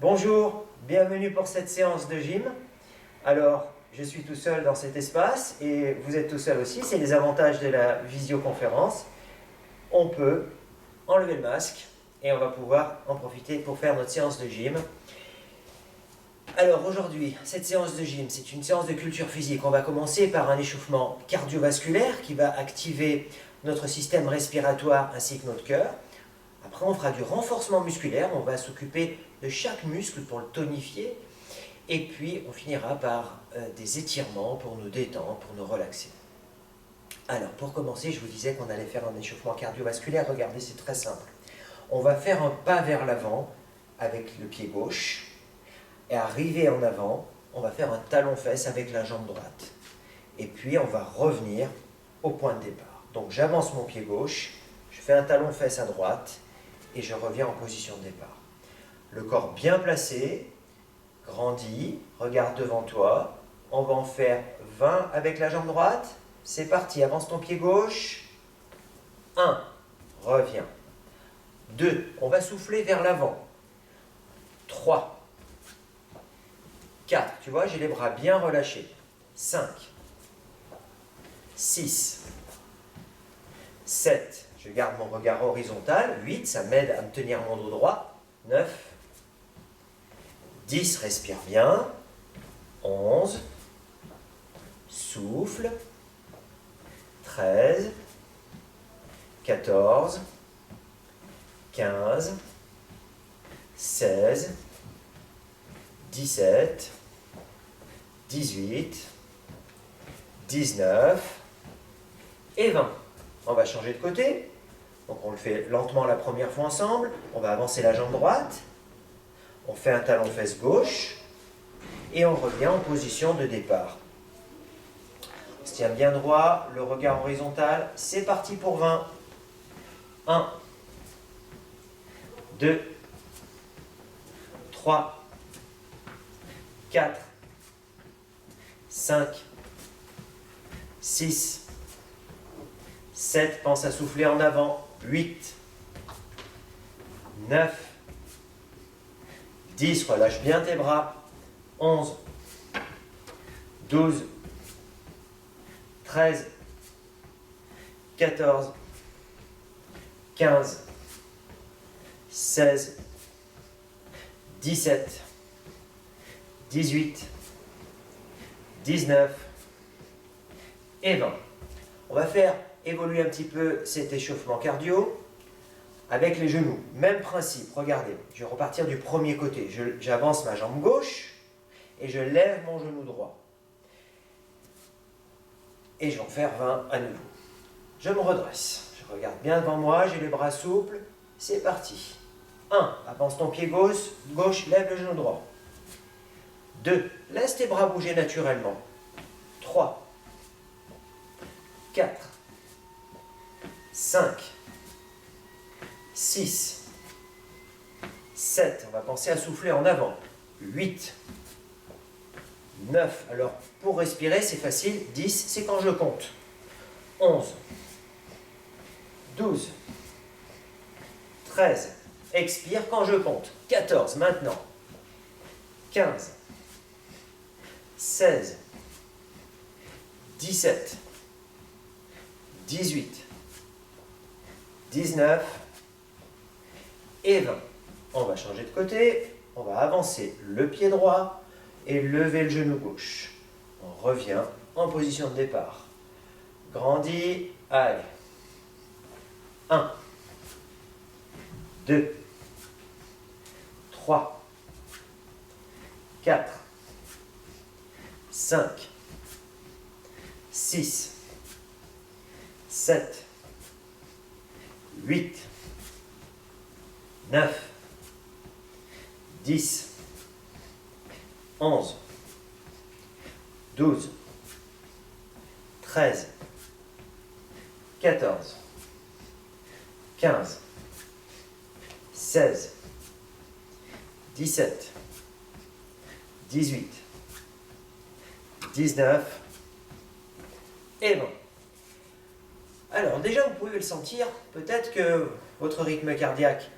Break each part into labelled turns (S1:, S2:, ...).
S1: Bonjour, bienvenue pour cette séance de gym. Alors, je suis tout seul dans cet espace et vous êtes tout seul aussi, c'est les avantages de la visioconférence. On peut enlever le masque et on va pouvoir en profiter pour faire notre séance de gym. Alors aujourd'hui, cette séance de gym, c'est une séance de culture physique. On va commencer par un échauffement cardiovasculaire qui va activer notre système respiratoire ainsi que notre cœur. Après, on fera du renforcement musculaire, on va s'occuper de chaque muscle pour le tonifier. Et puis, on finira par des étirements pour nous détendre, pour nous relaxer. Alors, pour commencer, je vous disais qu'on allait faire un échauffement cardiovasculaire. Regardez, c'est très simple. On va faire un pas vers l'avant avec le pied gauche. Et arriver en avant, on va faire un talon-fesse avec la jambe droite. Et puis, on va revenir au point de départ. Donc, j'avance mon pied gauche, je fais un talon-fesse à droite, et je reviens en position de départ. Le corps bien placé, grandit, regarde devant toi. On va en faire 20 avec la jambe droite. C'est parti, avance ton pied gauche. 1, reviens. 2, on va souffler vers l'avant. 3, 4, tu vois, j'ai les bras bien relâchés. 5, 6, 7, je garde mon regard horizontal. 8, ça m'aide à me tenir mon dos droit. 9, 10, respire bien. 11, souffle. 13, 14, 15, 16, 17, 18, 19 et 20. On va changer de côté. Donc on le fait lentement la première fois ensemble. On va avancer la jambe droite. On fait un talon-fesse gauche. Et on revient en position de départ. On se tient bien droit, le regard horizontal. C'est parti pour 20. 1, 2, 3, 4, 5, 6, 7, pense à souffler en avant. 8, 9, 10, relâche bien tes bras. 11, 12, 13, 14, 15, 16, 17, 18, 19 et 20. On va faire évoluer un petit peu cet échauffement cardio avec les genoux. Même principe, regardez, je vais repartir du premier côté. J'avance ma jambe gauche et je lève mon genou droit. Et je vais en faire 20 à nouveau. Je me redresse, je regarde bien devant moi, j'ai les bras souples. C'est parti. 1, avance ton pied gauche, lève le genou droit. 2, laisse tes bras bouger naturellement. 3, 4, 5, 6, 7, on va penser à souffler en avant. 8, 9, alors pour respirer c'est facile, 10 c'est quand je compte. 11, 12, 13, expire quand je compte. 14, maintenant. 15, 16, 17, 18, 19 et 20. On va changer de côté, on va avancer le pied droit et lever le genou gauche. On revient en position de départ. Grandis, allez. 1, 2, 3, 4, 5, 6, 7, 8, 9, 10, 11, 12, 13, 14, 15, 16, 17, 18, 19 et 20. Alors déjà vous pouvez le sentir, peut-être que votre rythme cardiaque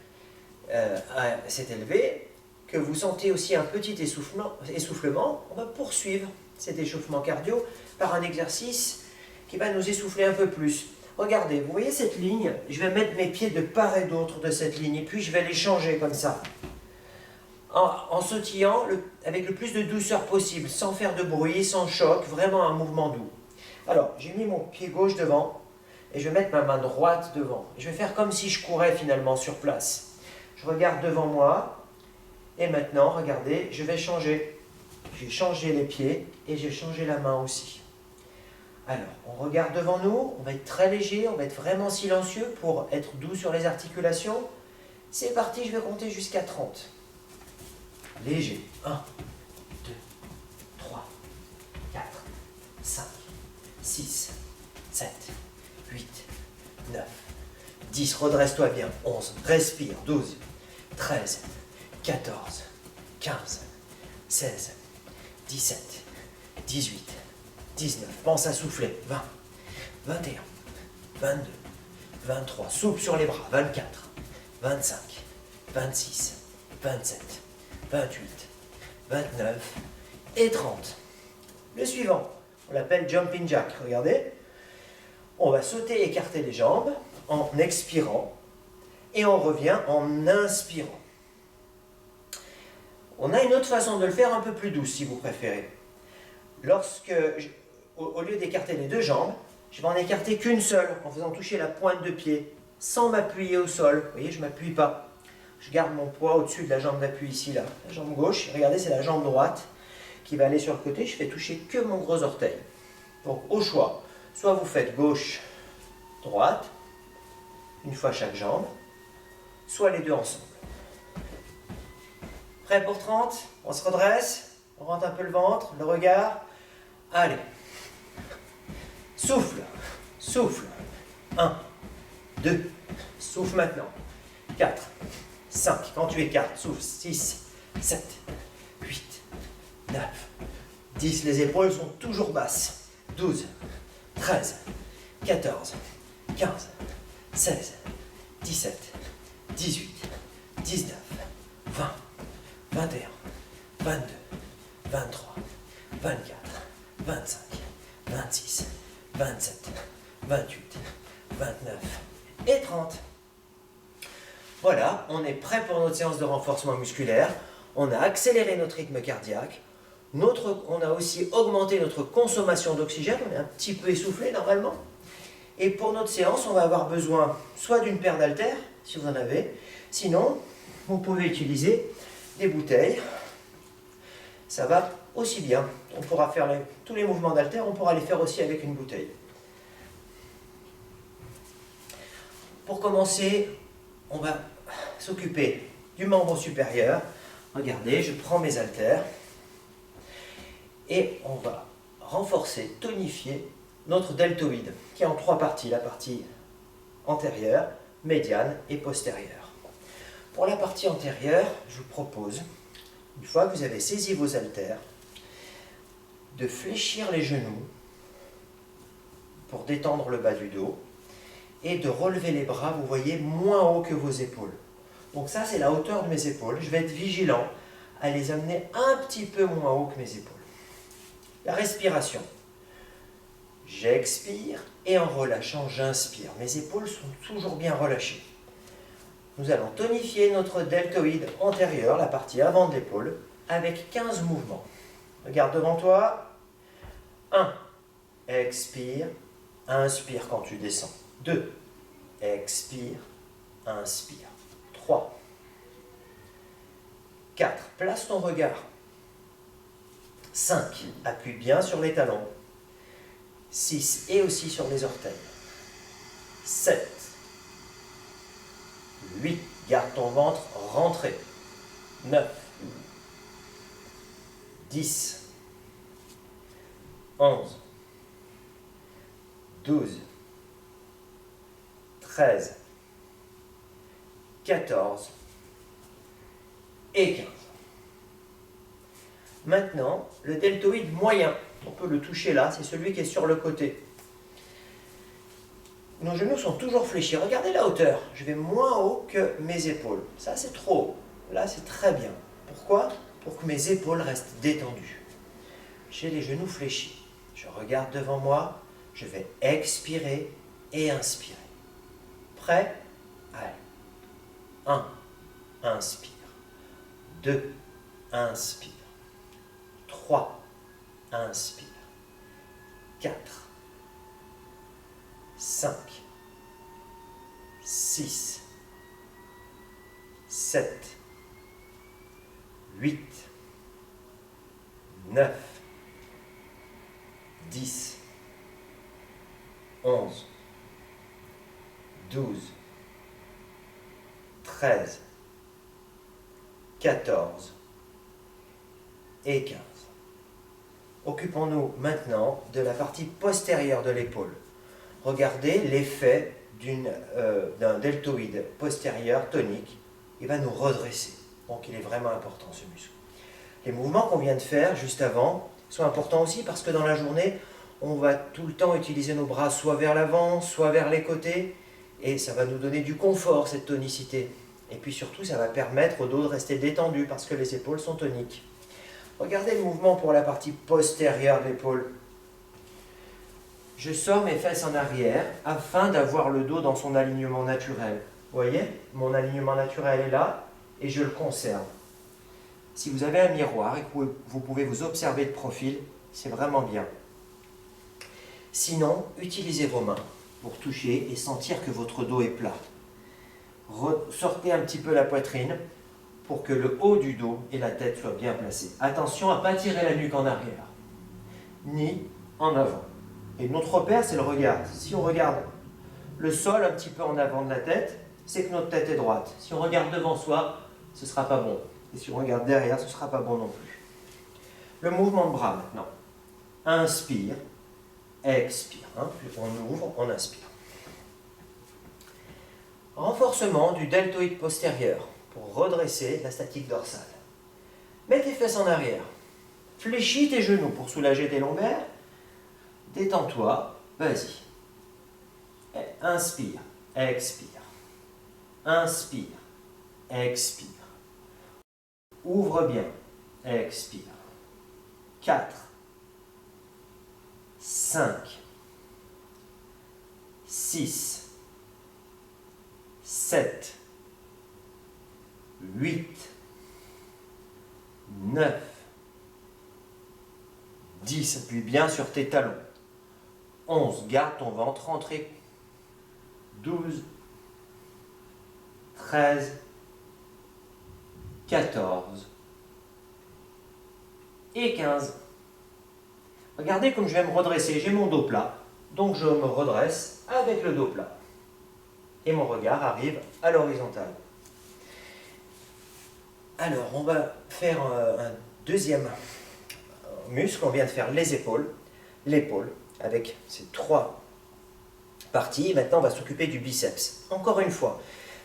S1: s'est élevé, que vous sentez aussi un petit essoufflement, on va poursuivre cet échauffement cardio par un exercice qui va nous essouffler un peu plus. Regardez, vous voyez cette ligne? Je vais mettre mes pieds de part et d'autre de cette ligne et puis je vais les changer comme ça. En sautillant avec le plus de douceur possible, sans faire de bruit, sans choc, vraiment un mouvement doux. Alors, j'ai mis mon pied gauche devant et je vais mettre ma main droite devant. Je vais faire comme si je courais finalement sur place. Je regarde devant moi et maintenant, regardez, je vais changer. J'ai changé les pieds et j'ai changé la main aussi. Alors, on regarde devant nous, on va être très léger, on va être vraiment silencieux pour être doux sur les articulations. C'est parti, je vais compter jusqu'à 30. Léger. 1, 2, 3, 4, 5, 6, 7, 8, 9, 10. Redresse-toi bien. 11. Respire. 12, 13, 14, 15, 16, 17, 18, 19. Pense à souffler. 20, 21, 22, 23. Souple sur les bras. 24, 25, 26, 27. 28, 29 et 30. Le suivant, on l'appelle jumping jack. Regardez, on va sauter, écarter les jambes en expirant et on revient en inspirant. On a une autre façon de le faire, un peu plus douce si vous préférez. Au lieu d'écarter les deux jambes, je vais en écarter qu'une seule en faisant toucher la pointe de pied sans m'appuyer au sol. Vous voyez, je ne m'appuie pas. Je garde mon poids au-dessus de la jambe d'appui ici, là. La jambe gauche, regardez, c'est la jambe droite qui va aller sur le côté. Je fais toucher que mon gros orteil. Donc, au choix, soit vous faites gauche, droite, une fois chaque jambe, soit les deux ensemble. Prêt pour 30? On se redresse, on rentre un peu le ventre, le regard. Allez. Souffle, souffle. 1, 2, souffle maintenant. 4, 5, quand tu écartes, souffle, 6, 7, 8, 9, 10, les épaules sont toujours basses, 12, 13, 14, 15, 16, 17, 18, 19, 20, 21, 22, 23, 24, 25, 26, 27, 28, 29 et 30. Voilà, on est prêt pour notre séance de renforcement musculaire. On a accéléré notre rythme cardiaque. On a aussi augmenté notre consommation d'oxygène. On est un petit peu essoufflé normalement. Et pour notre séance, on va avoir besoin soit d'une paire d'haltères, si vous en avez. Sinon, vous pouvez utiliser des bouteilles. Ça va aussi bien. On pourra faire tous les mouvements d'haltères, on pourra les faire aussi avec une bouteille. Pour commencer, on va s'occuper du membre supérieur. Regardez, je prends mes haltères et on va renforcer, tonifier notre deltoïde qui est en 3 parties, la partie antérieure, médiane et postérieure. Pour la partie antérieure, je vous propose, une fois que vous avez saisi vos haltères, de fléchir les genoux pour détendre le bas du dos et de relever les bras, vous voyez, moins haut que vos épaules. Donc ça, c'est la hauteur de mes épaules. Je vais être vigilant à les amener un petit peu moins haut que mes épaules. La respiration. J'expire et en relâchant, j'inspire. Mes épaules sont toujours bien relâchées. Nous allons tonifier notre deltoïde antérieur, la partie avant de l'épaule, avec 15 mouvements. Regarde devant toi. 1. Expire. Inspire quand tu descends. 2. Expire. Inspire. 3. 4. Place ton regard. 5. Appuie bien sur les talons. 6. Et aussi sur les orteils. 7. 8. Garde ton ventre rentré. 9. 10. 11. 12. 13. 14. Et 15. Maintenant, le deltoïde moyen, on peut le toucher là, c'est celui qui est sur le côté. Nos genoux sont toujours fléchis. Regardez la hauteur. Je vais moins haut que mes épaules. Ça, c'est trop haut. Là, c'est très bien. Pourquoi? Pour que mes épaules restent détendues. J'ai les genoux fléchis. Je regarde devant moi, je vais expirer et inspirer. Prêt? Allez. 1, inspire. 2, inspire. 3, inspire. 4, 5, 6, 7, 8, 9, 10, 11, 12, 13, 14 et 15. Occupons-nous maintenant de la partie postérieure de l'épaule. Regardez l'effet d'un deltoïde postérieur tonique. Il va nous redresser. Donc il est vraiment important ce muscle. Les mouvements qu'on vient de faire juste avant sont importants aussi parce que dans la journée, on va tout le temps utiliser nos bras soit vers l'avant, soit vers les côtés. Et ça va nous donner du confort, cette tonicité. Et puis surtout, ça va permettre au dos de rester détendu parce que les épaules sont toniques. Regardez le mouvement pour la partie postérieure de l'épaule. Je sors mes fesses en arrière afin d'avoir le dos dans son alignement naturel. Vous voyez, mon alignement naturel est là et je le conserve. Si vous avez un miroir et que vous pouvez vous observer de profil, c'est vraiment bien. Sinon, utilisez vos mains pour toucher et sentir que votre dos est plat. Sortez un petit peu la poitrine pour que le haut du dos et la tête soient bien placés. Attention à ne pas tirer la nuque en arrière, ni en avant. Et notre repère, c'est le regard. Si on regarde le sol un petit peu en avant de la tête, c'est que notre tête est droite. Si on regarde devant soi, ce ne sera pas bon. Et si on regarde derrière, ce ne sera pas bon non plus. Le mouvement de bras maintenant. Inspire, expire. On ouvre, on inspire. Renforcement du deltoïde postérieur pour redresser la statique dorsale. Mets tes fesses en arrière. Fléchis tes genoux pour soulager tes lombaires. Détends-toi. Vas-y. Inspire, expire. Inspire, expire. Ouvre bien. Expire. 4, 5, 6, 7, 8, 9, 10, appuie bien sur tes talons. 11, garde ton ventre rentré. 12, 13, 14 et 15. Regardez comme je vais me redresser. J'ai mon dos plat, donc je me redresse avec le dos plat. Et mon regard arrive à l'horizontale. Alors, on va faire un deuxième muscle. On vient de faire les épaules, l'épaule, avec ces 3 parties. Maintenant, on va s'occuper du biceps. Encore une fois,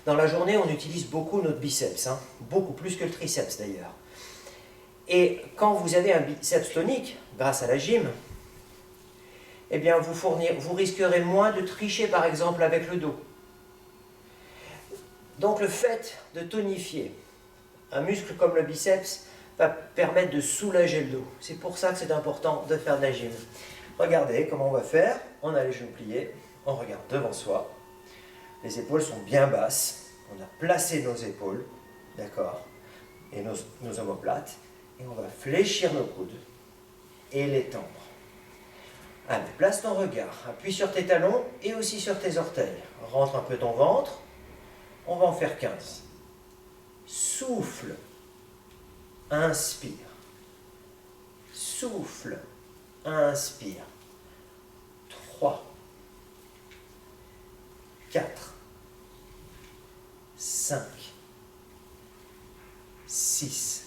S1: dans la journée, on utilise beaucoup notre biceps, beaucoup plus que le triceps d'ailleurs. Et quand vous avez un biceps tonique, grâce à la gym, eh bien vous risquerez moins de tricher par exemple avec le dos. Donc le fait de tonifier un muscle comme le biceps va permettre de soulager le dos. C'est pour ça que c'est important de faire de la gym. Regardez comment on va faire. On a les genoux pliés, on regarde devant soi. Les épaules sont bien basses. On a placé nos épaules, d'accord, et nos omoplates. Et on va fléchir nos coudes et les tendre. Allez, place ton regard. Appuie sur tes talons et aussi sur tes orteils. Rentre un peu ton ventre. On va en faire 15. Souffle. Inspire. Souffle. Inspire. 3, 4, 5, 6,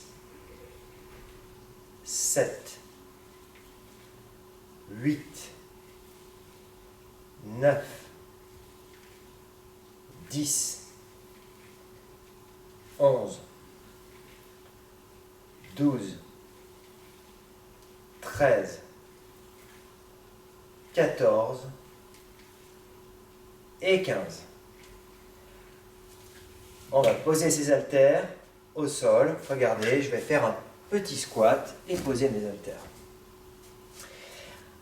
S1: 7, 8, 9, 10, 11, 12, 13, 14 et 15. On va poser ces haltères au sol. Regardez, je vais faire un petit squat et poser mes haltères.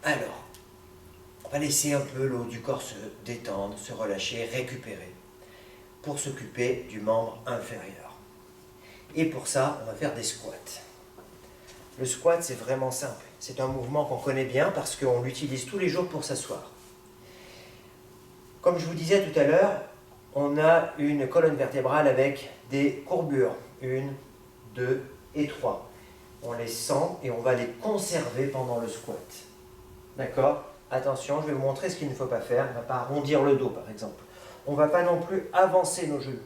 S1: Alors, on va laisser un peu le haut du corps se détendre, se relâcher, récupérer pour s'occuper du membre inférieur. Et pour ça, on va faire des squats. Le squat, c'est vraiment simple. C'est un mouvement qu'on connaît bien parce qu'on l'utilise tous les jours pour s'asseoir. Comme je vous disais tout à l'heure, on a une colonne vertébrale avec des courbures. 1, 2 et 3. On les sent et on va les conserver pendant le squat. D'accord? Attention, je vais vous montrer ce qu'il ne faut pas faire. On ne va pas arrondir le dos, par exemple. On ne va pas non plus avancer nos genoux.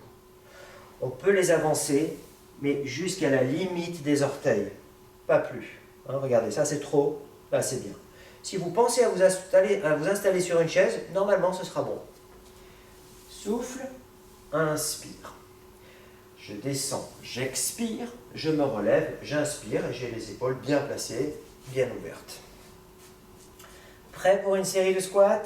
S1: On peut les avancer, mais jusqu'à la limite des orteils. Pas plus. Hein, regardez, ça c'est trop, là c'est bien. Si vous pensez à vous installer sur une chaise, normalement ce sera bon. Souffle, inspire. Je descends, j'expire, je me relève, j'inspire et j'ai les épaules bien placées, bien ouvertes. Prêt pour une série de squats?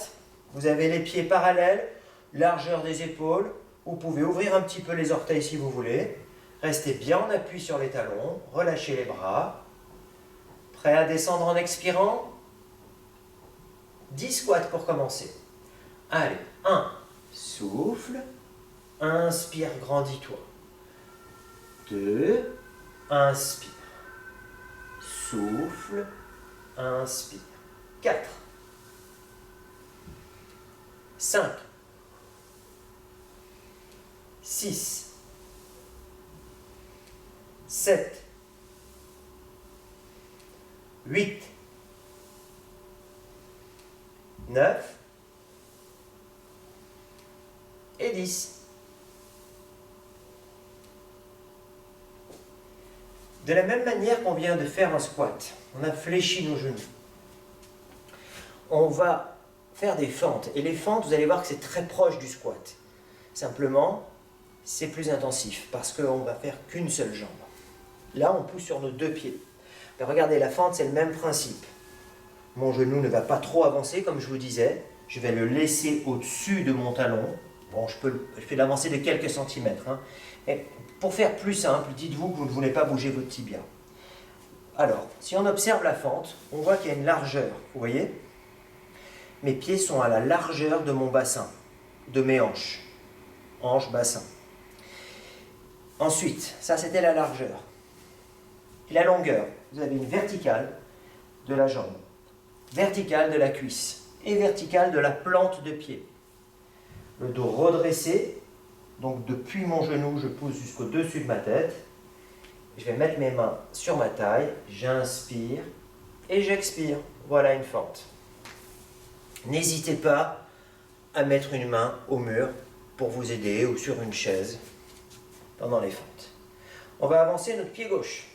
S1: Vous avez les pieds parallèles, largeur des épaules. Vous pouvez ouvrir un petit peu les orteils si vous voulez. Restez bien en appui sur les talons, relâchez les bras. Prêt à descendre en expirant? 10 squats pour commencer. Allez, 1, souffle, inspire, grandis-toi. 2, inspire, souffle, inspire. 4, 5, 6, 7, 8, 9 et 10. De la même manière qu'on vient de faire un squat, on a fléchi nos genoux. On va faire des fentes. Et les fentes, vous allez voir que c'est très proche du squat. Simplement, c'est plus intensif parce qu'on va faire qu'une seule jambe. Là, on pousse sur nos deux pieds. Mais regardez, la fente, c'est le même principe. Mon genou ne va pas trop avancer, comme je vous disais. Je vais le laisser au-dessus de mon talon. Bon, je peux l'avancer de quelques centimètres. Hein. Et pour faire plus simple, dites-vous que vous ne voulez pas bouger votre tibia. Alors, si on observe la fente, on voit qu'il y a une largeur. Vous voyez? Mes pieds sont à la largeur de mon bassin, de mes hanches. Hanches, bassin. Ensuite, ça c'était la largeur. Et la longueur, vous avez une verticale de la jambe, verticale de la cuisse et verticale de la plante de pied. Le dos redressé, donc depuis mon genou, je pousse jusqu'au-dessus de ma tête. Je vais mettre mes mains sur ma taille, j'inspire et j'expire. Voilà une fente. N'hésitez pas à mettre une main au mur pour vous aider ou sur une chaise pendant les fentes. On va avancer notre pied gauche.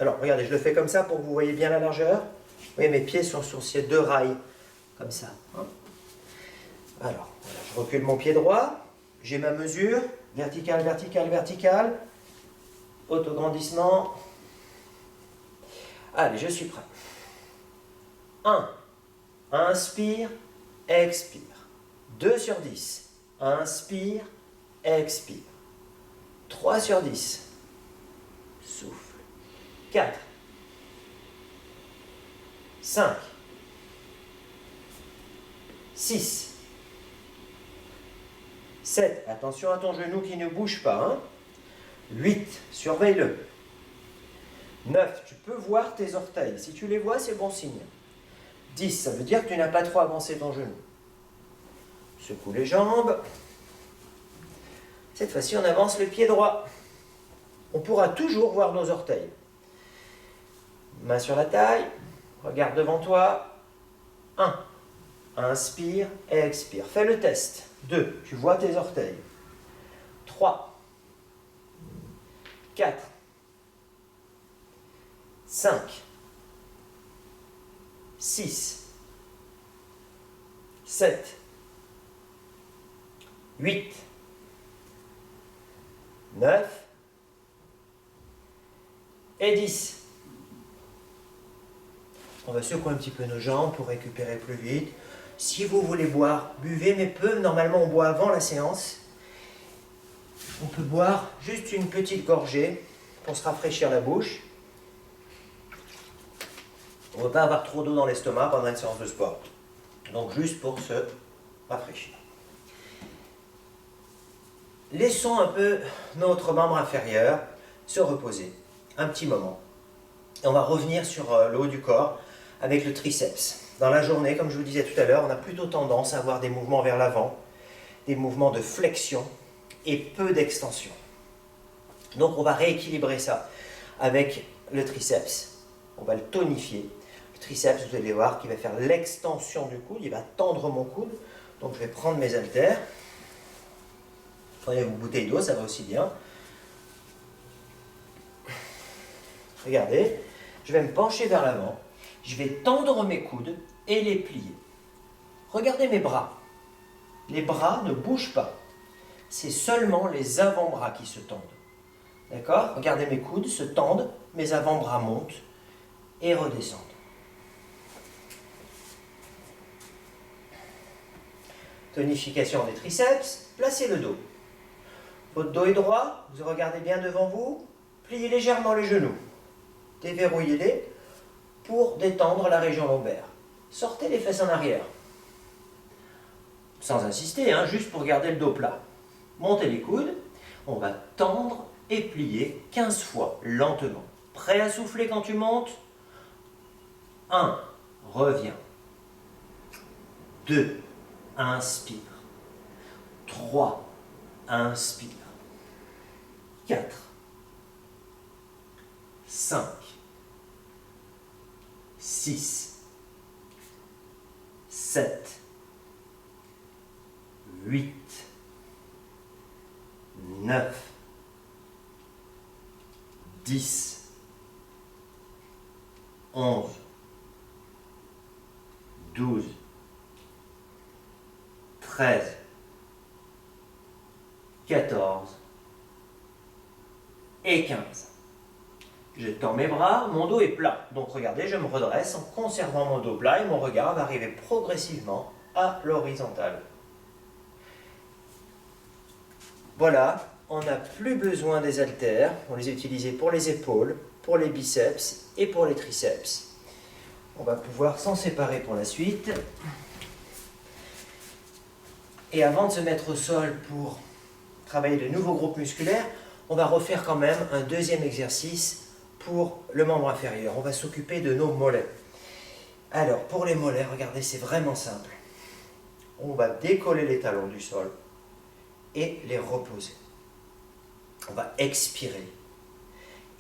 S1: Alors, regardez, je le fais comme ça pour que vous voyez bien la largeur. Vous voyez, mes pieds sont sur ces deux rails, comme ça. Hein. Alors, voilà, je recule mon pied droit. J'ai ma mesure, verticale, verticale, verticale. Autograndissement. Allez, je suis prêt. 1. Inspire, expire. 2 sur 10. Inspire, expire. 3 sur 10. Souffle. 4. 5. 6. 7. Attention à ton genou qui ne bouge pas. Hein. 8. Surveille-le. 9. Tu peux voir tes orteils. Si tu les vois, c'est bon signe. 10. Ça veut dire que tu n'as pas trop avancé ton genou. Secoue les jambes. Cette fois-ci, on avance le pied droit. On pourra toujours voir nos orteils. Main sur la taille. Regarde devant toi. 1. Inspire et expire. Fais le test. 2. Tu vois tes orteils. 3. 4. 5. 6. 7. 8. 9. Et 10. On va secouer un petit peu nos jambes pour récupérer plus vite. Si vous voulez boire, buvez, mais peu. Normalement, on boit avant la séance. On peut boire juste une petite gorgée pour se rafraîchir la bouche. On ne veut pas avoir trop d'eau dans l'estomac pendant une séance de sport. Donc juste pour se rafraîchir. Laissons un peu notre membre inférieur se reposer un petit moment. Et on va revenir sur le haut du corps avec le triceps. Dans la journée, comme je vous disais tout à l'heure, on a plutôt tendance à avoir des mouvements vers l'avant, des mouvements de flexion et peu d'extension. Donc on va rééquilibrer ça avec le triceps. On va le tonifier. Le triceps, vous allez voir qu'il va faire l'extension du coude, il va tendre mon coude. Donc je vais prendre mes haltères. Prenez vos bouteilles d'eau, ça va aussi bien. Regardez, je vais me pencher vers l'avant. Je vais tendre mes coudes et les plier. Regardez mes bras. Les bras ne bougent pas. C'est seulement les avant-bras qui se tendent. D'accord? Regardez mes coudes se tendent, mes avant-bras montent et redescendent. Tonification des triceps, placez le dos. Votre dos est droit, vous regardez bien devant vous, pliez légèrement les genoux. Déverrouillez-les pour détendre la région lombaire. Sortez les fesses en arrière. Sans insister, juste pour garder le dos plat. Montez les coudes, on va tendre et plier 15 fois, lentement. Prêt à souffler quand tu montes? 1, reviens. 2, inspire. 3, inspire. 4, 5, 6, 7, 8, 9, 10, 11, 12, 13, 14 et 15. Je tends mes bras, mon dos est plat. Donc regardez, je me redresse en conservant mon dos plat et mon regard va arriver progressivement à l'horizontale. Voilà, on n'a plus besoin des haltères. On les a utilisés pour les épaules, pour les biceps et pour les triceps. On va pouvoir s'en séparer pour la suite. Et avant de se mettre au sol pour travailler de nouveaux groupes musculaires, on va refaire quand même un deuxième exercice pour le membre inférieur. On va s'occuper de nos mollets. Alors, pour les mollets, regardez, c'est vraiment simple. On va décoller les talons du sol et les reposer. On va expirer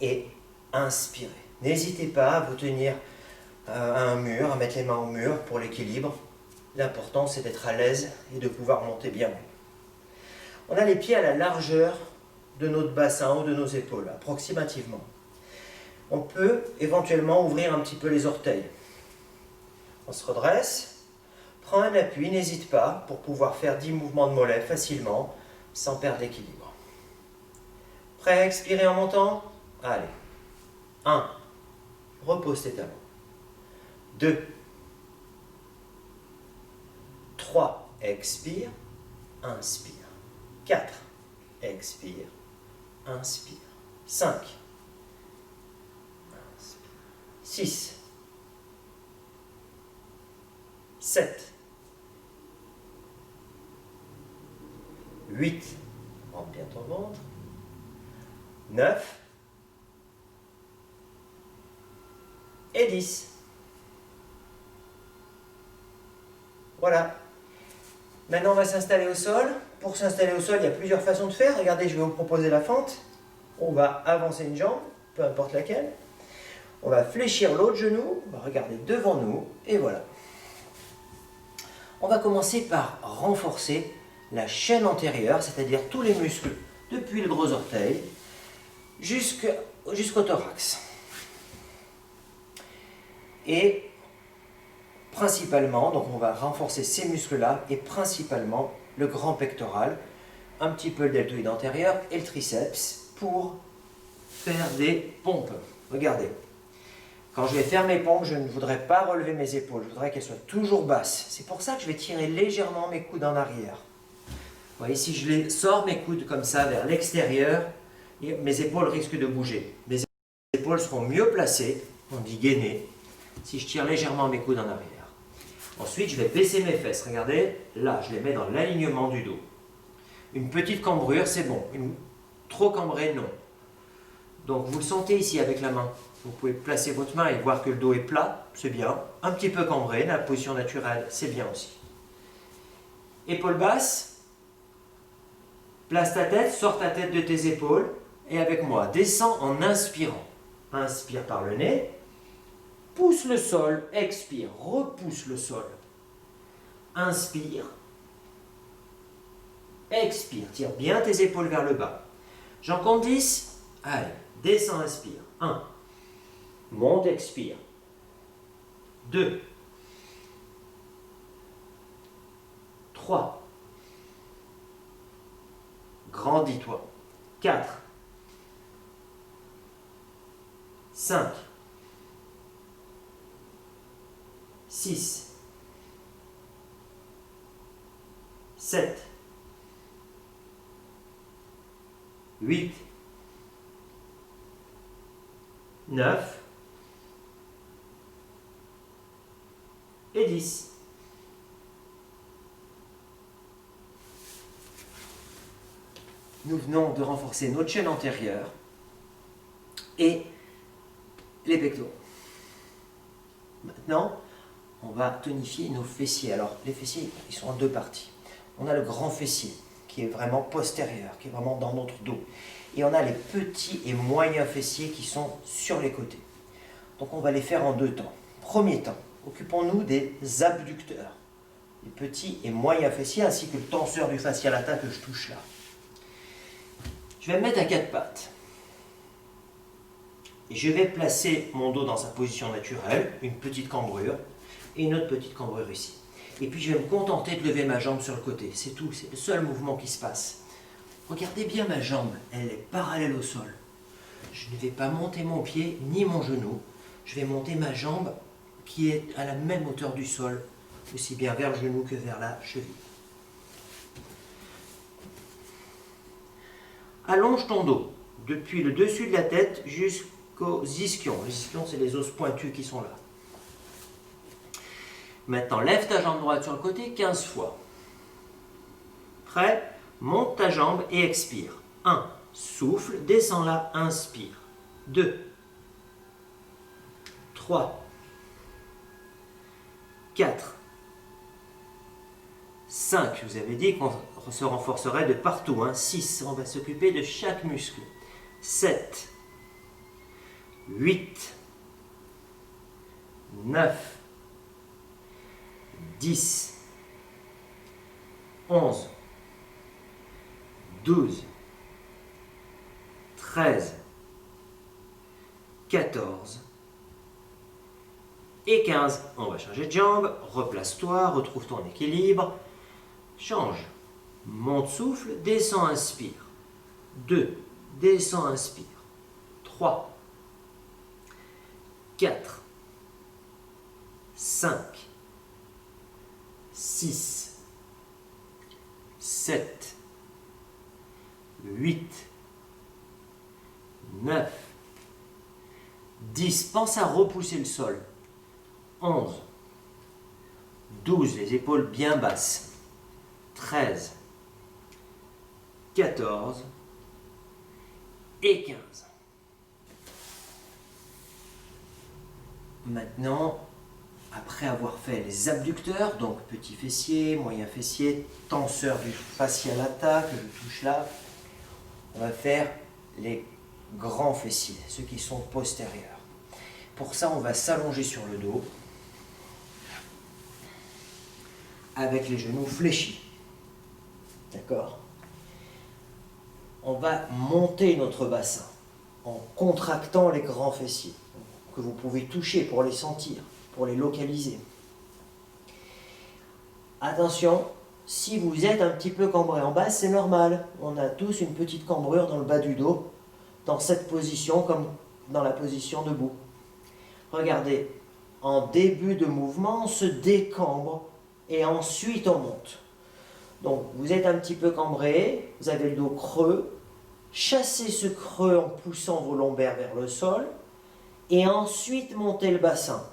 S1: et inspirer. N'hésitez pas à vous tenir à un mur, à mettre les mains au mur pour l'équilibre. L'important, c'est d'être à l'aise et de pouvoir monter bien. On a les pieds à la largeur de notre bassin ou de nos épaules, approximativement. On peut éventuellement ouvrir un petit peu les orteils. On se redresse, prend un appui, n'hésite pas pour pouvoir faire 10 mouvements de mollets facilement, sans perdre l'équilibre. Prêt à expirer en montant? Allez. 1. Repose tes talons. 2. 3. Expire. Inspire. 4. Expire. Inspire. 5. Inspire. 6. 7. 8. Rentre bien ton ventre. 9. Et 10. Voilà. Maintenant, on va s'installer au sol. Pour s'installer au sol, il y a plusieurs façons de faire. Regardez, je vais vous proposer la fente. On va avancer une jambe, peu importe laquelle. On va fléchir l'autre genou. On va regarder devant nous. Et voilà. On va commencer par renforcer la chaîne antérieure, c'est-à-dire tous les muscles, depuis le gros orteil jusqu'au thorax. Et principalement, donc on va renforcer ces muscles-là et principalement le grand pectoral, un petit peu le deltoïde antérieur et le triceps pour faire des pompes. Regardez, quand je vais faire mes pompes, je ne voudrais pas relever mes épaules, je voudrais qu'elles soient toujours basses. C'est pour ça que je vais tirer légèrement mes coudes en arrière. voyez, si je les sors mes coudes comme ça vers l'extérieur, mes épaules risquent de bouger. Mes épaules seront mieux placées, on dit gainées, si je tire légèrement mes coudes en arrière. Ensuite, je vais baisser mes fesses. Regardez, là, je les mets dans l'alignement du dos. Une petite cambrure, c'est bon. Trop cambrée, non. Donc, vous le sentez ici avec la main. Vous pouvez placer votre main et voir que le dos est plat, c'est bien. Un petit peu cambré, la position naturelle, c'est bien aussi. Épaules basses. Place ta tête, sors ta tête de tes épaules. Et avec moi, descends en inspirant. Inspire par le nez. Pousse le sol, expire, repousse le sol. Inspire. Expire, tire bien tes épaules vers le bas. J'en compte 10. Allez, descends, inspire. 1. Monte, expire. 2. 3. Grandis-toi. 4. 5. 6. 7. 8. 9. Et 10. Nous venons de renforcer notre chaîne antérieure et les pectoraux. Maintenant, on va tonifier nos fessiers. Alors, les fessiers, ils sont en deux parties. On a le grand fessier, qui est vraiment postérieur, qui est vraiment dans notre dos. Et on a les petits et moyens fessiers qui sont sur les côtés. Donc, on va les faire en deux temps. Premier temps, occupons-nous des abducteurs, les petits et moyens fessiers, ainsi que le tenseur du fascia lata que je touche là. Je vais me mettre à quatre pattes. Et je vais placer mon dos dans sa position naturelle, une petite cambrure, et une autre petite cambrure ici. Et puis je vais me contenter de lever ma jambe sur le côté, c'est tout, c'est le seul mouvement qui se passe. Regardez bien ma jambe, elle est parallèle au sol. Je ne vais pas monter mon pied ni mon genou, je vais monter ma jambe qui est à la même hauteur du sol, aussi bien vers le genou que vers la cheville. Allonge ton dos, depuis le dessus de la tête jusqu'aux ischions. Les ischions, c'est les os pointus qui sont là. Maintenant, lève ta jambe droite sur le côté 15 fois. Prêt? Monte ta jambe et expire. 1. Souffle, descends là, inspire. 2. 3. 4. 5. Je vous avais dit qu'on se renforcerait de partout. 6. On va s'occuper de chaque muscle. 7. 8. 9. 10, 11, 12, 13, 14 et 15. On va changer de jambe, replace-toi, retrouve ton équilibre, change, monte, souffle, descends, inspire. 2, descends, inspire. 3, 4, 5, 6, 7, 8, 9, 10. Pense à repousser le sol. 11, 12, les épaules bien basses. 13, 14 et 15. Maintenant, après avoir fait les abducteurs, donc petit fessier, moyen fessier, tenseur du fascia lata que je touche là, on va faire les grands fessiers, ceux qui sont postérieurs. Pour ça, on va s'allonger sur le dos avec les genoux fléchis. D'accord? On va monter notre bassin en contractant les grands fessiers que vous pouvez toucher pour les sentir, pour les localiser. Attention, si vous êtes un petit peu cambré en bas, c'est normal. On a tous une petite cambrure dans le bas du dos, dans cette position comme dans la position debout. Regardez, en début de mouvement, on se décambre et ensuite on monte. Donc, vous êtes un petit peu cambré, vous avez le dos creux. Chassez ce creux en poussant vos lombaires vers le sol. Et ensuite, montez le bassin.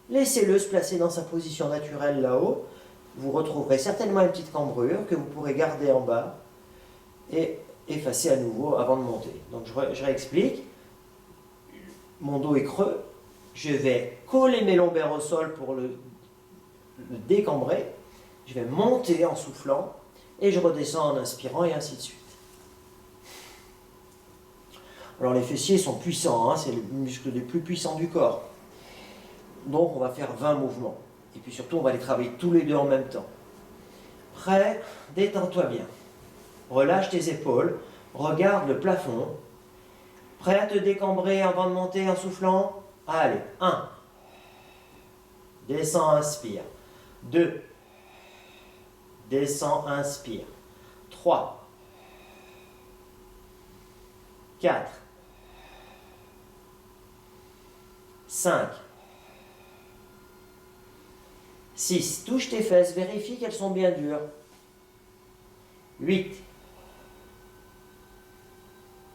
S1: Laissez-le se placer dans sa position naturelle là-haut. Vous retrouverez certainement une petite cambrure que vous pourrez garder en bas et effacer à nouveau avant de monter. Donc, je réexplique. Mon dos est creux. Je vais coller mes lombaires au sol pour le décambrer. Je vais monter en soufflant et je redescends en inspirant et ainsi de suite. Alors les fessiers sont puissants, hein, c'est le muscle les plus puissants du corps. Donc on va faire 20 mouvements. Et puis surtout on va les travailler tous les deux en même temps. Prêt? Détends-toi bien. Relâche tes épaules, regarde le plafond. Prêt à te décambrer avant de monter en soufflant? Allez, 1. Descends, inspire. 2. Descends, inspire. 3. 4. 5. 6. Touche tes fesses, vérifie qu'elles sont bien dures. 8.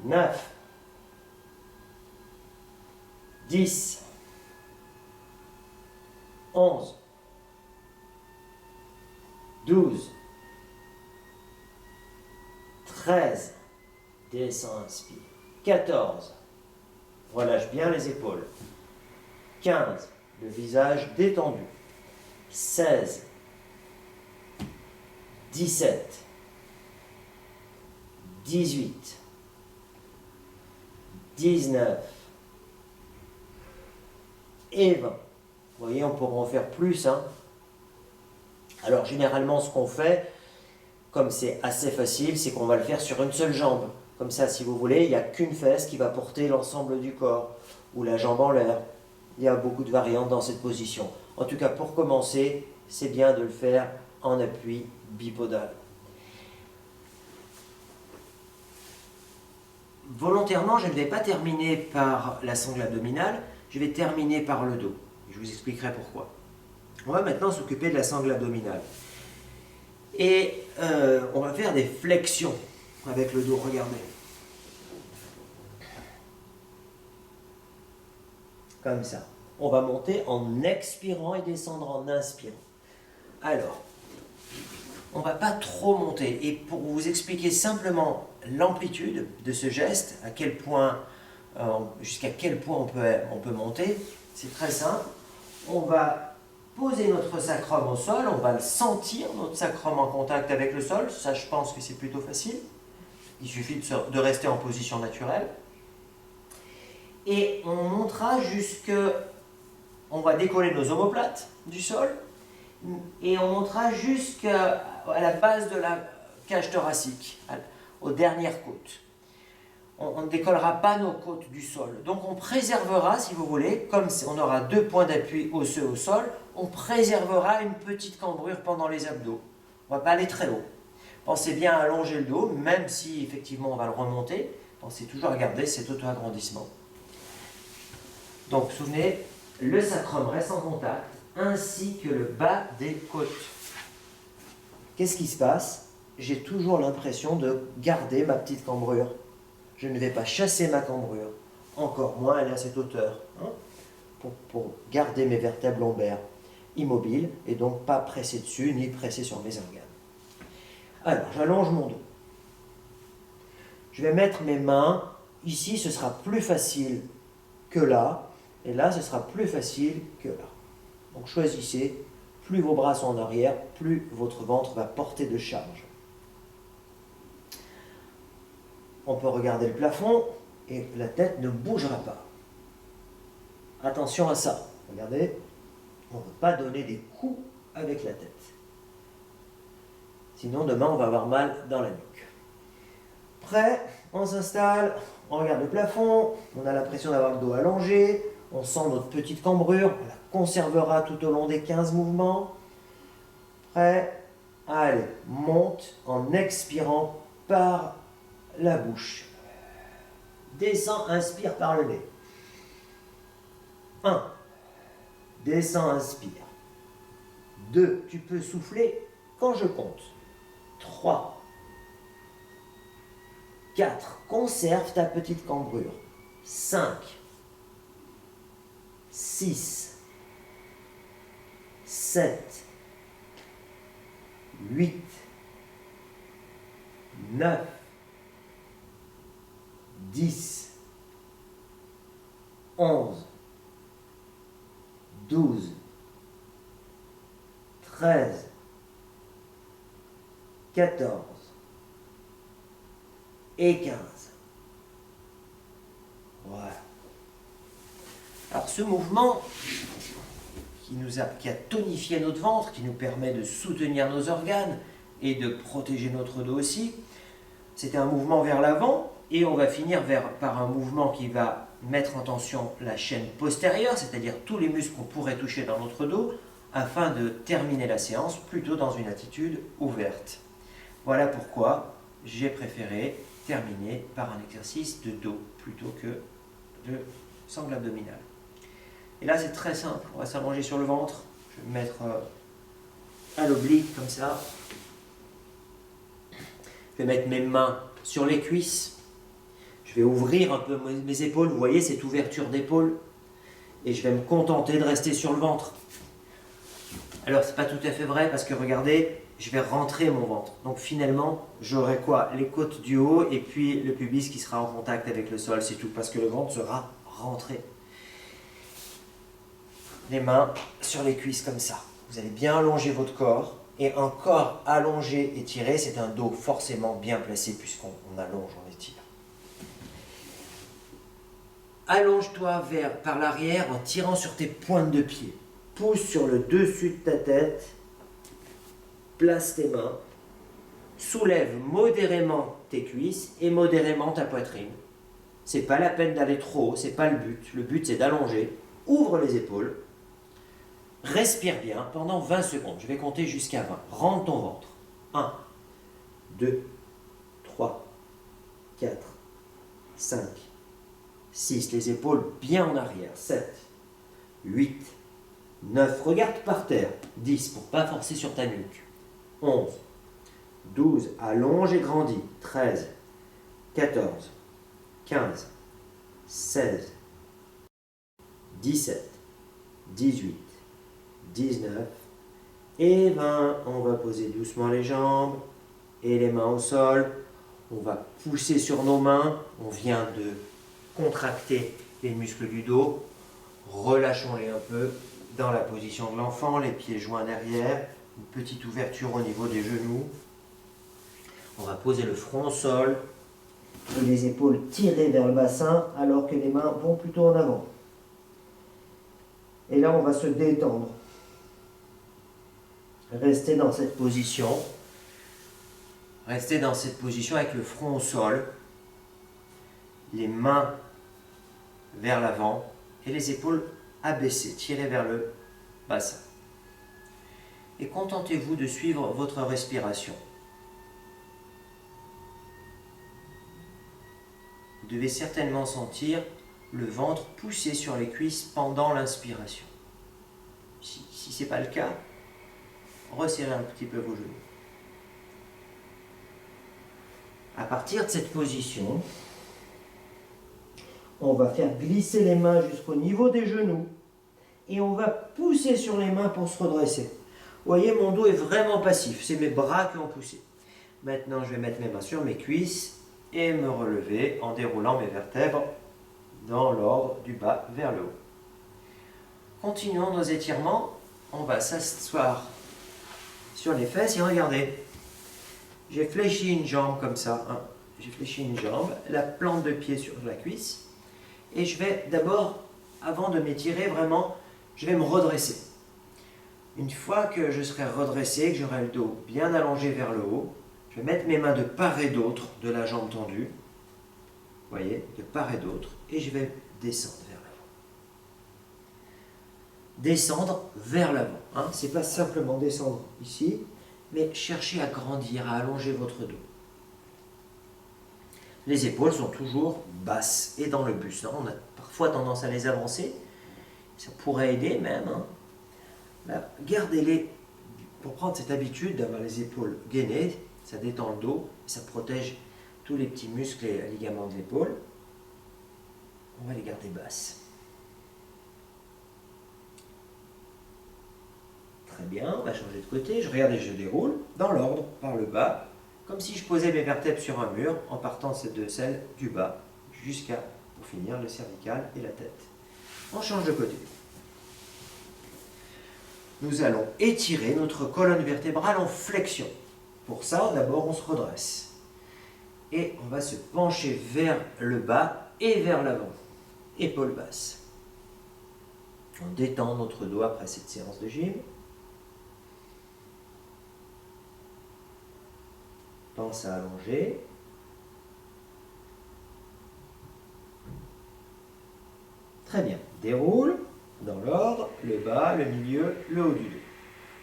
S1: 9. 10. 11. 12. 13. Descends, inspire. 14. Relâche bien les épaules. 15. Le visage détendu. 16. 17. 18. 19. Et 20. Vous voyez, on pourra en faire plus, hein. Alors, généralement, ce qu'on fait, comme c'est assez facile, c'est qu'on va le faire sur une seule jambe. Comme ça, si vous voulez, il n'y a qu'une fesse qui va porter l'ensemble du corps, ou la jambe en l'air. Il y a beaucoup de variantes dans cette position. En tout cas, pour commencer, c'est bien de le faire en appui bipodal. Volontairement, je ne vais pas terminer par la sangle abdominale, je vais terminer par le dos. Je vous expliquerai pourquoi. On va maintenant s'occuper de la sangle abdominale. Et on va faire des flexions avec le dos, regardez. Comme ça. On va monter en expirant et descendre en inspirant. Alors, on ne va pas trop monter. Et pour vous expliquer simplement l'amplitude de ce geste, à quel point, jusqu'à quel point on peut monter, c'est très simple. On va poser notre sacrum au sol, on va le sentir, notre sacrum en contact avec le sol. Ça, je pense que c'est plutôt facile. Il suffit de rester en position naturelle. Et on montera jusque... On va décoller nos omoplates du sol et on montera jusqu'à la base de la cage thoracique, aux dernières côtes. On ne décollera pas nos côtes du sol. Donc on préservera, si vous voulez, comme on aura 2 points d'appui osseux au sol, on préservera une petite cambrure pendant les abdos. On ne va pas aller très haut. Pensez bien à allonger le dos, même si effectivement on va le remonter. Pensez toujours à garder cet auto-agrandissement. Donc souvenez, le sacrum reste en contact, ainsi que le bas des côtes. Qu'est-ce qui se passe? J'ai toujours l'impression de garder ma petite cambrure. Je ne vais pas chasser ma cambrure, encore moins aller à cette hauteur, hein, pour garder mes vertèbres lombaires immobiles et donc pas presser dessus ni presser sur mes organes. Alors, j'allonge mon dos. Je vais mettre mes mains, ici ce sera plus facile que là, et là ce sera plus facile que là. Donc choisissez, plus vos bras sont en arrière, plus votre ventre va porter de charge. On peut regarder le plafond et la tête ne bougera pas. Attention à ça. Regardez, on ne peut pas donner des coups avec la tête. Sinon, demain, on va avoir mal dans la nuque. Prêt? On s'installe, on regarde le plafond, on a l'impression d'avoir le dos allongé, on sent notre petite cambrure, on la conservera tout au long des 15 mouvements. Prêt? Allez, monte en expirant par la bouche. Descends, inspire par le nez. 1. Descends, inspire. 2. Tu peux souffler quand je compte. 3, 4, conserve ta petite cambrure. 5, 6, 7, 8, 9, 10, 11, 12, 13, 14 et 15. Voilà. Alors ce mouvement qui a tonifié notre ventre, qui nous permet de soutenir nos organes et de protéger notre dos aussi, c'était un mouvement vers l'avant et on va finir par un mouvement qui va mettre en tension la chaîne postérieure, c'est-à-dire tous les muscles qu'on pourrait toucher dans notre dos, afin de terminer la séance plutôt dans une attitude ouverte. Voilà pourquoi j'ai préféré terminer par un exercice de dos plutôt que de sangle abdominale. Et là c'est très simple, on va s'allonger sur le ventre, je vais me mettre à l'oblique comme ça. Je vais mettre mes mains sur les cuisses, je vais ouvrir un peu mes épaules, vous voyez cette ouverture d'épaule, et je vais me contenter de rester sur le ventre. Alors c'est pas tout à fait vrai parce que regardez, je vais rentrer mon ventre. Donc finalement, j'aurai quoi? Les côtes du haut et puis le pubis qui sera en contact avec le sol, c'est tout, parce que le ventre sera rentré. Les mains sur les cuisses comme ça. Vous allez bien allonger votre corps. Et un corps allongé et tiré, c'est un dos forcément bien placé puisqu'on allonge, on étire. Allonge-toi par l'arrière en tirant sur tes pointes de pied. Pousse sur le dessus de ta tête. Place tes mains. Soulève modérément tes cuisses et modérément ta poitrine. C'est pas la peine d'aller trop haut, c'est pas le but. Le but c'est d'allonger. Ouvre les épaules. Respire bien pendant 20 secondes. Je vais compter jusqu'à 20. Rentre ton ventre. 1, 2, 3, 4, 5, 6. Les épaules bien en arrière. 7, 8, 9. Regarde par terre. 10 pour ne pas forcer sur ta nuque. 11, 12. Allonge et grandis. 13, 14, 15, 16, 17, 18. 19 et 20. On va poser doucement les jambes et les mains au sol. On va pousser sur nos mains. On vient de contracter les muscles du dos. Relâchons-les un peu dans la position de l'enfant, les pieds joints derrière, une petite ouverture au niveau des genoux. On va poser le front au sol et les épaules tirées vers le bassin alors que les mains vont plutôt en avant. Et là, on va se détendre. Restez dans cette position. Restez dans cette position avec le front au sol, les mains vers l'avant et les épaules abaissées, tirées vers le bassin. Et contentez-vous de suivre votre respiration. Vous devez certainement sentir le ventre pousser sur les cuisses pendant l'inspiration. Si ce n'est pas le cas, resserrez un petit peu vos genoux. À partir de cette position, on va faire glisser les mains jusqu'au niveau des genoux et on va pousser sur les mains pour se redresser. Vous voyez, mon dos est vraiment passif, c'est mes bras qui ont poussé. Maintenant, je vais mettre mes mains sur mes cuisses et me relever en déroulant mes vertèbres dans l'ordre du bas vers le haut. Continuons nos étirements. On va s'asseoir sur les fesses et regardez. J'ai fléchi une jambe comme ça. Hein. J'ai fléchi une jambe, la plante de pied sur la cuisse. Et je vais d'abord, avant de m'étirer vraiment, je vais me redresser. Une fois que je serai redressé, que j'aurai le dos bien allongé vers le haut, je vais mettre mes mains de part et d'autre de la jambe tendue. Vous voyez, de part et d'autre. Et je vais descendre vers l'avant. Descendre vers l'avant. Hein. Ce n'est pas simplement descendre ici, mais cherchez à grandir, à allonger votre dos. Les épaules sont toujours basses et dans le buste. Hein. On a parfois tendance à les avancer. Ça pourrait aider même. Hein. Là, gardez-les pour prendre cette habitude d'avoir les épaules gainées. Ça détend le dos, ça protège tous les petits muscles et ligaments de l'épaule. On va les garder basses. Très bien, on va changer de côté. Je regarde et je déroule dans l'ordre, par le bas, comme si je posais mes vertèbres sur un mur en partant de celle du bas jusqu'à, pour finir, le cervical et la tête. On change de côté. Nous allons étirer notre colonne vertébrale en flexion. Pour ça, d'abord, on se redresse. Et on va se pencher vers le bas et vers l'avant. Épaules basses. On détend notre dos après cette séance de gym. Pense à allonger. Très bien. Déroule dans l'ordre, le bas, le milieu, le haut du dos.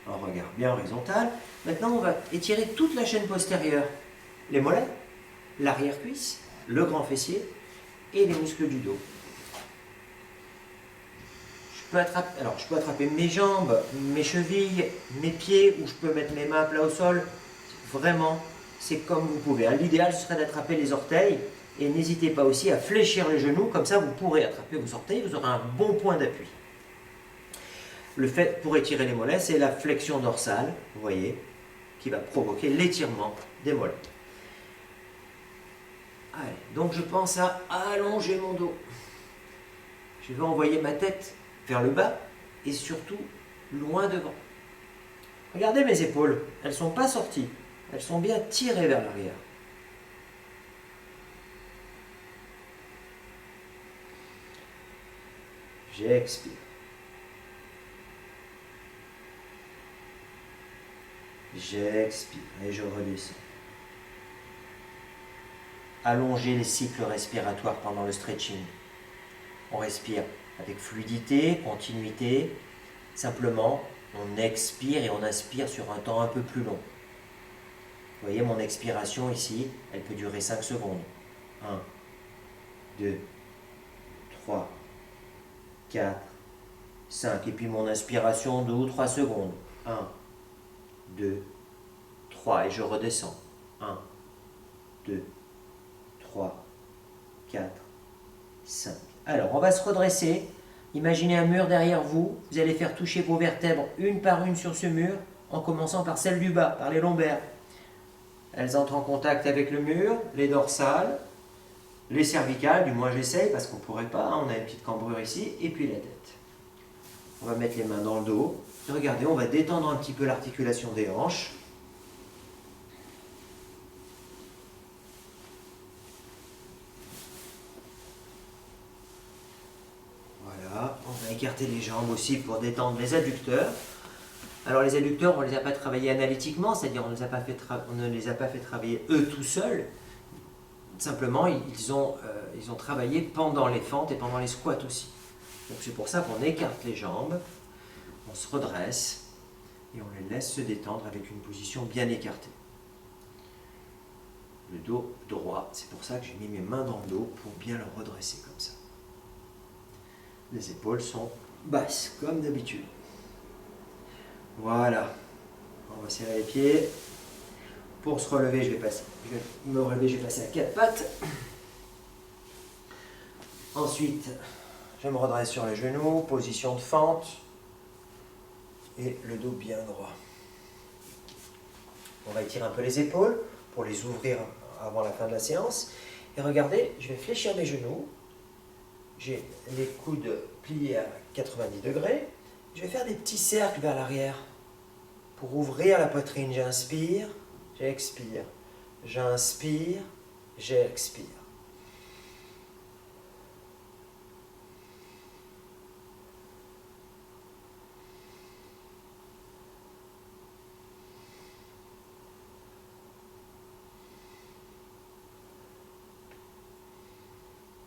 S1: Un regard bien horizontal. Maintenant, on va étirer toute la chaîne postérieure. Les mollets, l'arrière-cuisse, le grand fessier et les muscles du dos. Je peux attraper mes jambes, mes chevilles, mes pieds, ou je peux mettre mes mains à plat au sol. Vraiment, c'est comme vous pouvez. L'idéal, ce serait d'attraper les orteils. Et n'hésitez pas aussi à fléchir les genoux, comme ça vous pourrez attraper vos orteils, vous aurez un bon point d'appui. Le fait pour étirer les mollets, c'est la flexion dorsale, vous voyez, qui va provoquer l'étirement des mollets. Allez, donc je pense à allonger mon dos. Je vais envoyer ma tête vers le bas et surtout loin devant. Regardez mes épaules, elles ne sont pas sorties, elles sont bien tirées vers l'arrière. J'expire. J'expire et je redescends. Allongez les cycles respiratoires pendant le stretching. On respire avec fluidité, continuité. Simplement, on expire et on inspire sur un temps un peu plus long. Vous voyez, mon expiration ici, elle peut durer 5 secondes. 1, 2, 3, 4, 5. Et puis mon inspiration, 2 ou 3 secondes. 1, 2, 3. Et je redescends. 1, 2, 3, 4, 5. Alors, on va se redresser. Imaginez un mur derrière vous. Vous allez faire toucher vos vertèbres une par une sur ce mur, en commençant par celle du bas, par les lombaires. Elles entrent en contact avec le mur, les dorsales, les cervicales, du moins j'essaye parce qu'on ne pourrait pas, hein, on a une petite cambrure ici, et puis la tête. On va mettre les mains dans le dos. Et regardez, on va détendre un petit peu l'articulation des hanches. Voilà, on va écarter les jambes aussi pour détendre les adducteurs. Alors les adducteurs, on ne les a pas travaillés analytiquement, c'est-à-dire on ne les a pas fait travailler eux tout seuls. Simplement, ils ont travaillé pendant les fentes et pendant les squats aussi. Donc c'est pour ça qu'on écarte les jambes, on se redresse et on les laisse se détendre avec une position bien écartée. Le dos droit, c'est pour ça que j'ai mis mes mains dans le dos pour bien le redresser comme ça. Les épaules sont basses, comme d'habitude. Voilà. On va serrer les pieds. Pour se relever, je vais me relever, je vais passer à 4 pattes. Ensuite, je me redresse sur les genoux, position de fente. Et le dos bien droit. On va étirer un peu les épaules pour les ouvrir avant la fin de la séance. Et regardez, je vais fléchir mes genoux. J'ai les coudes pliés à 90 degrés. Je vais faire des petits cercles vers l'arrière pour ouvrir la poitrine. J'inspire, j'expire. J'inspire, j'expire.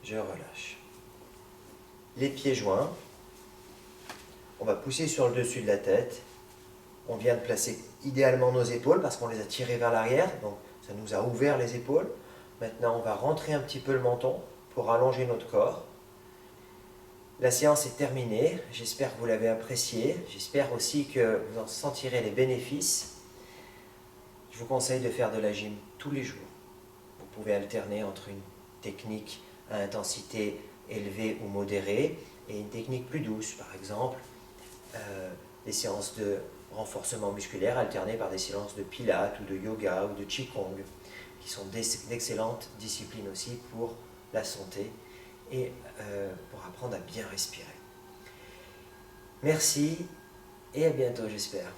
S1: Je relâche. Les pieds joints. On va pousser sur le dessus de la tête. On vient de placer idéalement nos épaules parce qu'on les a tirées vers l'arrière. Donc ça nous a ouvert les épaules. Maintenant, on va rentrer un petit peu le menton pour allonger notre corps. La séance est terminée. J'espère que vous l'avez appréciée. J'espère aussi que vous en sentirez les bénéfices. Je je vous conseille de faire de la gym tous les jours. Vous pouvez alterner entre une technique à intensité élevée ou modérée et une technique plus douce, par exemple des séances de renforcement musculaire alternées par des séances de pilates ou de yoga ou de qigong, qui sont d'excellentes disciplines aussi pour la santé et pour apprendre à bien respirer. Merci et à bientôt, j'espère.